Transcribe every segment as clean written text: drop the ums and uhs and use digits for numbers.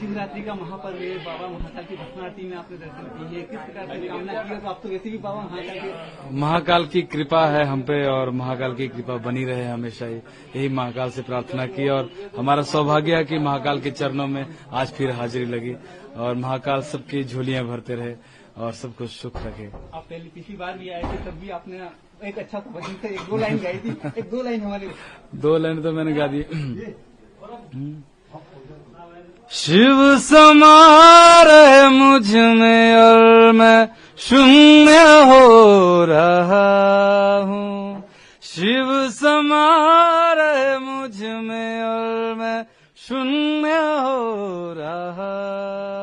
शिवरात्रि का महापर्व है, बाबा महाकाल की भस्म आरती में आपने दर्शन किए, किस प्रकार से कामना की? तो आप तो वैसे भी बाबा महाकाल की कृपा है हम पे और महाकाल की कृपा बनी रहे हमेशा ही, यही महाकाल से प्रार्थना की और हमारा सौभाग्य है कि महाकाल के चरणों में आज फिर हाजिरी लगी और महाकाल सबकी झोलियां भरते रहे और सबको सुख रखे। आप पहले पिछली बार भी आए थे, तब भी आपने एक अच्छा तो भजन से 1-2 लाइन गाई थी, 1-2 लाइन हमारे 2 लाइन तो मैंने गा दी। शिव समा रहे मुझ में और मैं शून्य हो रहा हूँ, शिव समा रहे मुझ में और मैं शून्य हो रहा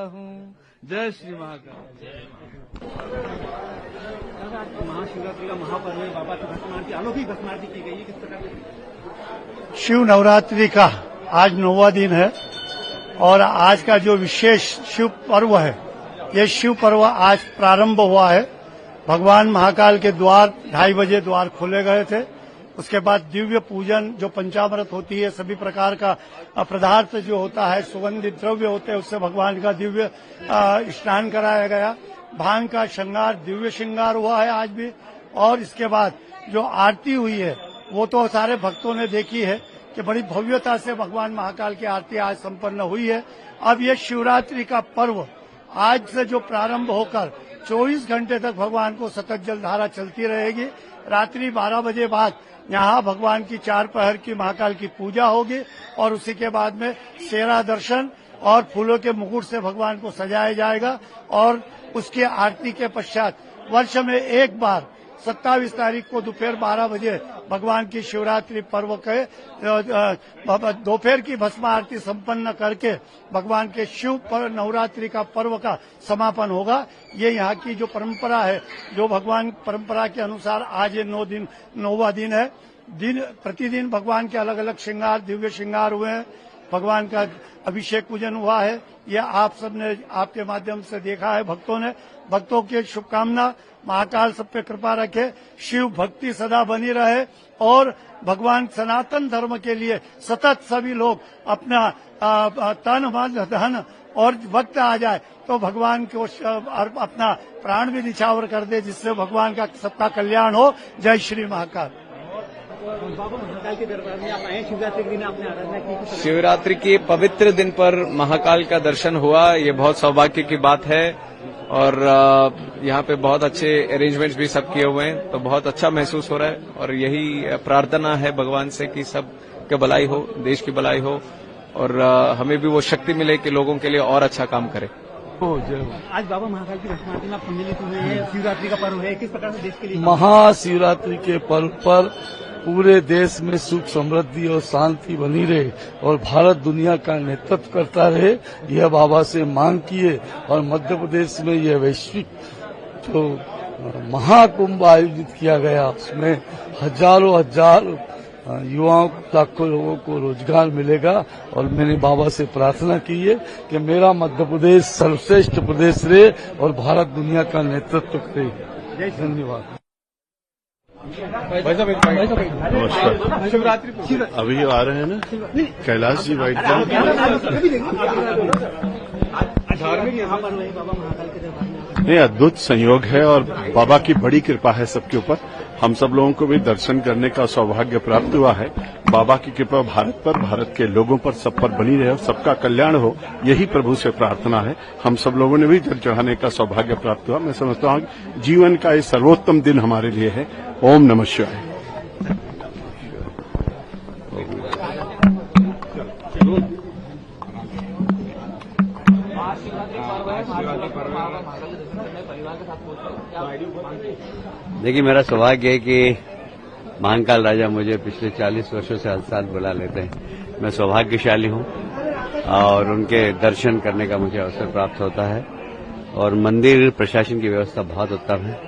हूँ। जय श्री महाकाल। महाशिवरात्रि का महापर्व है, बाबा की भस्म आरती, अलौकिक भस्म आरती की गई है, किस प्रकार से? शिव नवरात्रि का आज 9वां दिन है और आज का जो विशेष शिव पर्व है, ये शिव पर्व आज प्रारंभ हुआ है। भगवान महाकाल के द्वार 2:30 बजे द्वार खोले गए थे। उसके बाद दिव्य पूजन, जो पंचामृत होती है, सभी प्रकार का पदार्थ जो होता है, सुगंधित द्रव्य होते हैं, उससे भगवान का दिव्य स्नान कराया गया। भांग का श्रृंगार, दिव्य श्रृंगार हुआ है आज भी। और इसके बाद जो आरती हुई है वो तो सारे भक्तों ने देखी है कि बड़ी भव्यता से भगवान महाकाल की आरती आज संपन्न हुई है। अब ये शिवरात्रि का पर्व आज से जो प्रारंभ होकर 24 घंटे तक भगवान को सतत जलधारा चलती रहेगी। रात्रि 12 बजे बाद यहाँ भगवान की 4 पहर की महाकाल की पूजा होगी और उसी के बाद में सेरा दर्शन और फूलों के मुकुट से भगवान को सजाया जाएगा। और उसकी आरती के पश्चात वर्ष में एक बार 27 तारीख को दोपहर 12 बजे भगवान की शिवरात्रि पर्व के दोपहर की भस्म आरती संपन्न करके भगवान के शिव नवरात्रि का पर्व का समापन होगा। ये यहाँ की जो परंपरा है, जो भगवान परंपरा के अनुसार आज ये 9वां दिन है। प्रतिदिन भगवान के अलग अलग श्रृंगार, दिव्य श्रृंगार हुए हैं। भगवान का अभिषेक पूजन हुआ है। यह आप सबने आपके माध्यम से देखा है। भक्तों की शुभकामना, महाकाल सब पे कृपा रखे, शिव भक्ति सदा बनी रहे और भगवान सनातन धर्म के लिए सतत सभी लोग अपना तन मन धन और वक्त आ जाए तो भगवान को अपना प्राण भी निछावर कर दे, जिससे भगवान का सबका कल्याण हो। जय श्री महाकाल। बाबा महाकाल के दरबार में आप आए, शिवरात्रि के दिन आपने आराधना की। शिवरात्रि के पवित्र दिन पर महाकाल का दर्शन हुआ, ये बहुत सौभाग्य की बात है और यहाँ पे बहुत अच्छे अरेंजमेंट्स भी सब किए हुए हैं, तो बहुत अच्छा महसूस हो रहा है। और यही प्रार्थना है भगवान से कि सब के भलाई हो, देश की भलाई हो और हमें भी वो शक्ति मिले कि लोगों के लिए और अच्छा काम करें। आज बाबा महाकाल की भस्म आरती में आप सम्मिलित हुए हैं, शिवरात्रि का पर्व है, किस प्रकार से देश के लिए? महाशिवरात्रि के पर्व पर पूरे देश में सुख समृद्धि और शांति बनी रहे और भारत दुनिया का नेतृत्व करता रहे, यह बाबा से मांग किए। और मध्य प्रदेश में यह वैश्विक जो महाकुंभ आयोजित किया गया, उसमें हजारों युवाओं, लाखों लोगों को रोजगार मिलेगा। और मैंने बाबा से प्रार्थना की है कि मेरा मध्य प्रदेश सर्वश्रेष्ठ प्रदेश रहे और भारत दुनिया का नेतृत्व करे। धन्यवाद। नमस्कार। शिवरात्रि अभी आ रहे हैं ना कैलाश जी वाइट नहीं, अद्भुत संयोग है और बाबा की बड़ी कृपा है सबके ऊपर। हम सब लोगों को भी दर्शन करने का सौभाग्य प्राप्त हुआ है। बाबा की कृपा भारत पर, भारत के लोगों पर, सब पर बनी रहे और सबका कल्याण हो, यही प्रभु से प्रार्थना है। हम सब लोगों ने भी जल चढ़ाने का सौभाग्य प्राप्त हुआ। मैं समझता हूँ जीवन का ये सर्वोत्तम दिन हमारे लिए है। ओम नमः शिवाय। देखिए, मेरा सौभाग्य है कि महाकाल राजा मुझे पिछले 40 वर्षों से हर साल बुला लेते हैं। मैं सौभाग्यशाली हूँ और उनके दर्शन करने का मुझे अवसर प्राप्त होता है। और मंदिर प्रशासन की व्यवस्था बहुत उत्तम है,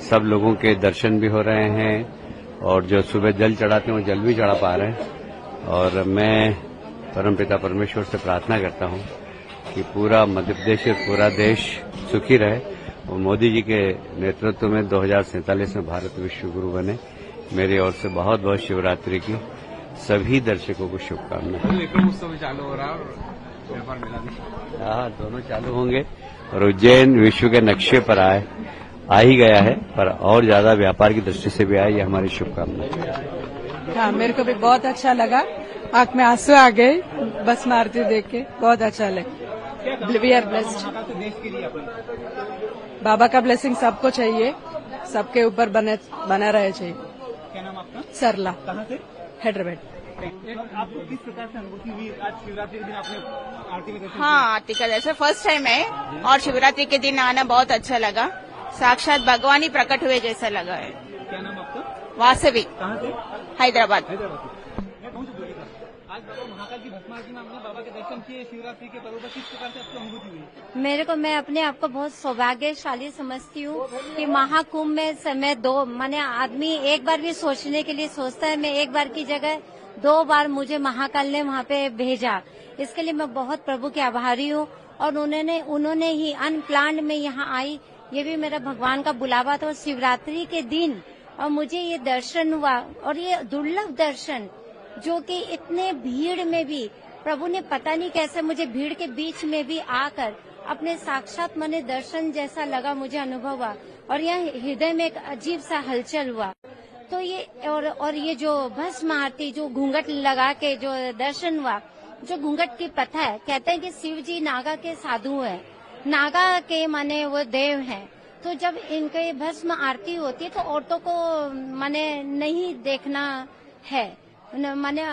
सब लोगों के दर्शन भी हो रहे हैं और जो सुबह जल चढ़ाते हैं वो जल भी चढ़ा पा रहे हैं। और मैं परमपिता परमेश्वर से प्रार्थना करता हूँ कि पूरा मध्य प्रदेश और पूरा देश सुखी रहे और मोदी जी के नेतृत्व में 2047 में भारत विश्व गुरु बने। मेरी ओर से बहुत बहुत शिवरात्रि की सभी दर्शकों को शुभकामनाएं। व्यापार मेला भी। हाँ, दोनों चालू होंगे और उज्जैन विश्व के नक्शे पर आ ही गया है, पर और ज्यादा व्यापार की दृष्टि से भी आए, ये हमारी शुभकामना। हाँ, मेरे को भी बहुत अच्छा लगा, आंख में आंसू आ गए बस मारती देख के, बहुत अच्छा लगा। We are blessed. देश के लिए अपने बाबा का ब्लेसिंग सबको चाहिए, सबके ऊपर बना रहे चाहिए। क्या नाम आपका? सरला, कहाँ से? हैदराबाद। आपको किस प्रकार से अनुभूति हुई आज शिवरात्रि के दिन आपने आरती में दर्शन हाँ, आरती का दर्शन फर्स्ट टाइम है और शिवरात्रि के दिन आना बहुत अच्छा लगा। साक्षात भगवान ही प्रकट हुए जैसा लगा है। क्या नाम आपका? वासवी, कहाँ से? हैदराबाद। हैदराबाद से। मैं पहुंच गई था। आज बाबा महाकाल की भस्म आरती में हमने बाबा के दर्शन किए। शिवरात्रि के पर्व पर किस प्रकार से आपको अनुभूति हुई? मैं अपने आप को बहुत सौभाग्यशाली समझती हूँ कि महाकुंभ में समय माने आदमी एक बार भी सोचने के लिए सोचता है, मैं एक बार की जगह 2 बार मुझे महाकाल ने वहाँ पे भेजा। इसके लिए मैं बहुत प्रभु की आभारी हूँ और उन्होंने ही अनप्लान्ड में यहाँ आई। ये भी मेरा भगवान का बुलावा था। शिवरात्रि के दिन और मुझे ये दर्शन हुआ और ये दुर्लभ दर्शन, जो कि इतने भीड़ में भी प्रभु ने पता नहीं कैसे मुझे भीड़ के बीच में भी आकर अपने साक्षात मने दर्शन जैसा लगा, मुझे अनुभव हुआ और यह हृदय में एक अजीब सा हलचल हुआ। तो ये और ये जो भस्म आरती, जो घूंघट लगा के जो दर्शन हुआ, जो घूंघट की प्रथा है, कहते हैं कि शिव जी नागा के साधु हैं, नागा के माने वो देव हैं। तो जब इनके भस्म आरती होती है तो औरतों को माने नहीं देखना है, माने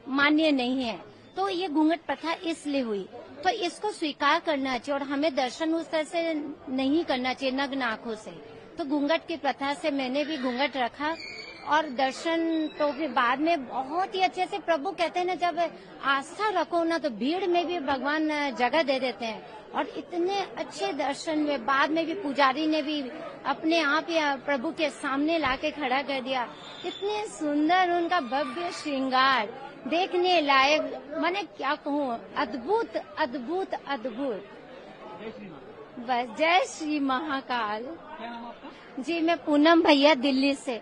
मान्य नहीं है। तो ये घूंघट प्रथा इसलिए हुई, तो इसको स्वीकार करना चाहिए और हमें दर्शन उस तरह से नहीं करना चाहिए नग्न आंखों से। तो घूंघट की प्रथा से मैंने भी घूंघट रखा और दर्शन तो फिर बाद में बहुत ही अच्छे से, प्रभु कहते हैं ना, जब आस्था रखो ना तो भीड़ में भी भगवान जगह दे देते हैं। और इतने अच्छे दर्शन में बाद में भी पुजारी ने भी अपने आप ही प्रभु के सामने लाके खड़ा कर दिया। इतने सुंदर उनका भव्य श्रृंगार, देखने लायक, माने क्या कहूँ, अद्भुत अद्भुत अद्भुत। बस जय श्री महाकाल। जी, मैं पूनम भैया, दिल्ली से।